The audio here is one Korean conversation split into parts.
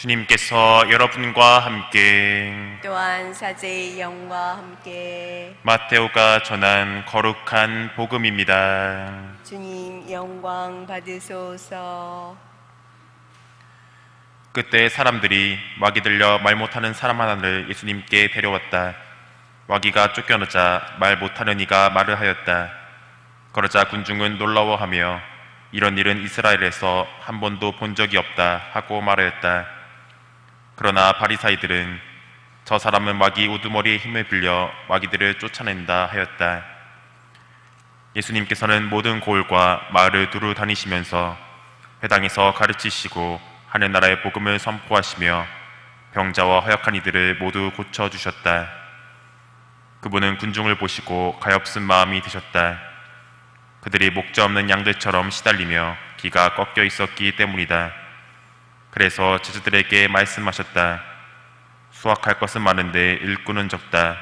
주님께서 여러분과 함께 또한 사제의 영과 함께 마테오가 전한 거룩한 복음입니다. 주님 영광 받으소서. 그때 사람들이 마귀 들려 말 못하는 사람 하나를 예수님께 데려왔다. 마귀가 쫓겨나자 말 못하는 이가 말을 하였다. 그러자 군중은 놀라워하며 이런 일은 이스라엘에서 한 번도 본 적이 없다 하고 말하였다. 그러나 바리사이들은 저 사람은 마귀 우두머리의 힘을 빌려 마귀들을 쫓아낸다 하였다. 예수님께서는 모든 고을과 마을을 두루 다니시면서 회당에서 가르치시고 하늘나라의 복음을 선포하시며 병자와 허약한 이들을 모두 고쳐주셨다. 그분은 군중을 보시고 가엾은 마음이 드셨다. 그들이 목자 없는 양들처럼 시달리며 기가 꺾여 있었기 때문이다. 그래서 제자들에게 말씀하셨다. 수확할 것은 많은데 일꾼은 적다.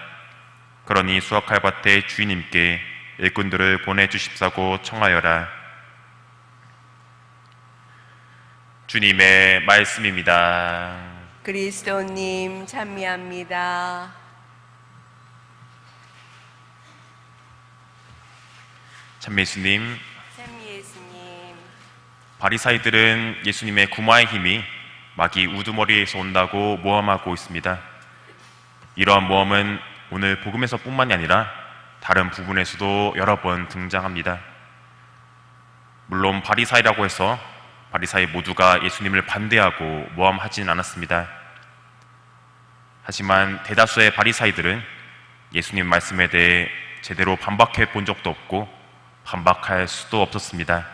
그러니 수확할 밭의 주인님께 일꾼들을 보내주십사고 청하여라. 주님의 말씀입니다. 그리스도님 찬미합니다. 참 예수님, 찬미 예수님. 바리사이들은 예수님의 구마의 힘이 마귀 우두머리에서 온다고 모함하고 있습니다. 이러한 모함은 오늘 복음에서 뿐만이 아니라 다른 부분에서도 여러 번 등장합니다. 물론 바리사이라고 해서 바리사이 모두가 예수님을 반대하고 모함하진 않았습니다. 하지만 대다수의 바리사이들은 예수님 말씀에 대해 제대로 반박해 본 적도 없고 반박할 수도 없었습니다.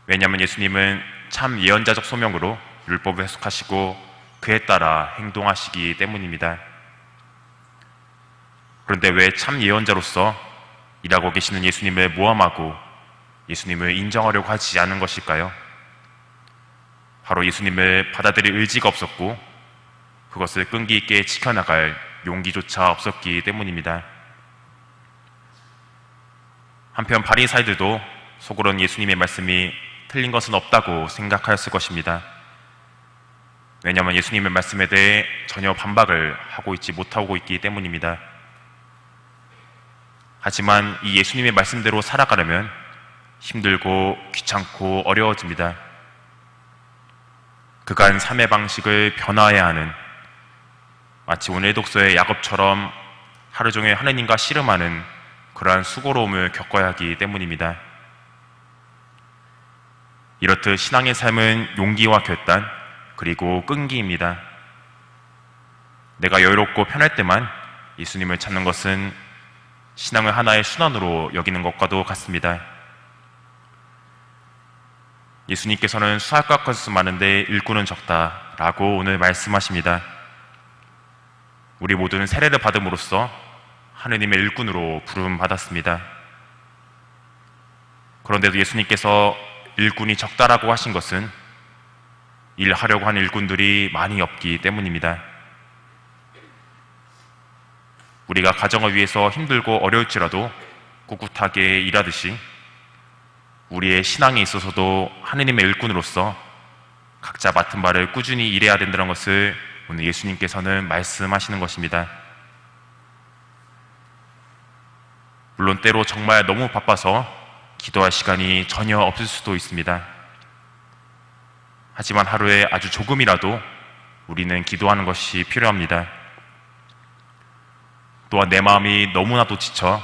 왜냐하면 예수님은 참 예언자적 소명으로 율법을 해석하시고 그에 따라 행동하시기 때문입니다. 그런데 왜 참 예언자로서 일하고 계시는 예수님을 모함하고 예수님을 인정하려고 하지 않은 것일까요? 바로 예수님을 받아들일 의지가 없었고 그것을 끈기 있게 지켜나갈 용기조차 없었기 때문입니다. 한편 바리사이들도 속으로는 예수님의 말씀이 틀린 것은 없다고 생각하였을 것입니다. 왜냐하면 예수님의 말씀에 대해 전혀 반박을 하고 있지 못하고 있기 때문입니다. 하지만 이 예수님의 말씀대로 살아가려면 힘들고 귀찮고 어려워집니다. 그간 삶의 방식을 변화해야 하는, 마치 오늘 독서의 야곱처럼 하루 종일 하느님과 씨름하는 그러한 수고로움을 겪어야 하기 때문입니다. 이렇듯 신앙의 삶은 용기와 결단 그리고 끈기입니다. 내가 여유롭고 편할 때만 예수님을 찾는 것은 신앙을 하나의 순환으로 여기는 것과도 같습니다. 예수님께서는 수확할 것은 많은데 일꾼은 적다라고 오늘 말씀하십니다. 우리 모두는 세례를 받음으로써 하느님의 일꾼으로 부름받았습니다. 그런데도 예수님께서 일꾼이 적다라고 하신 것은 일하려고 하는 일꾼들이 많이 없기 때문입니다. 우리가 가정을 위해서 힘들고 어려울지라도 꿋꿋하게 일하듯이 우리의 신앙에 있어서도 하느님의 일꾼으로서 각자 맡은 바를 꾸준히 일해야 된다는 것을 오늘 예수님께서는 말씀하시는 것입니다. 물론 때로 정말 너무 바빠서 기도할 시간이 전혀 없을 수도 있습니다. 하지만 하루에 아주 조금이라도 우리는 기도하는 것이 필요합니다. 또한 내 마음이 너무나도 지쳐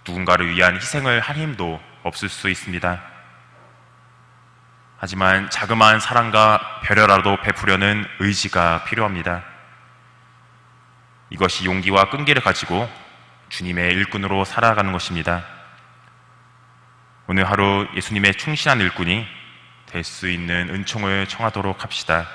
누군가를 위한 희생을 할 힘도 없을 수 있습니다. 하지만 자그마한 사랑과 배려라도 베푸려는 의지가 필요합니다. 이것이 용기와 끈기를 가지고 주님의 일꾼으로 살아가는 것입니다. 오늘 하루 예수님의 충실한 일꾼이 될 수 있는 은총을 청하도록 합시다.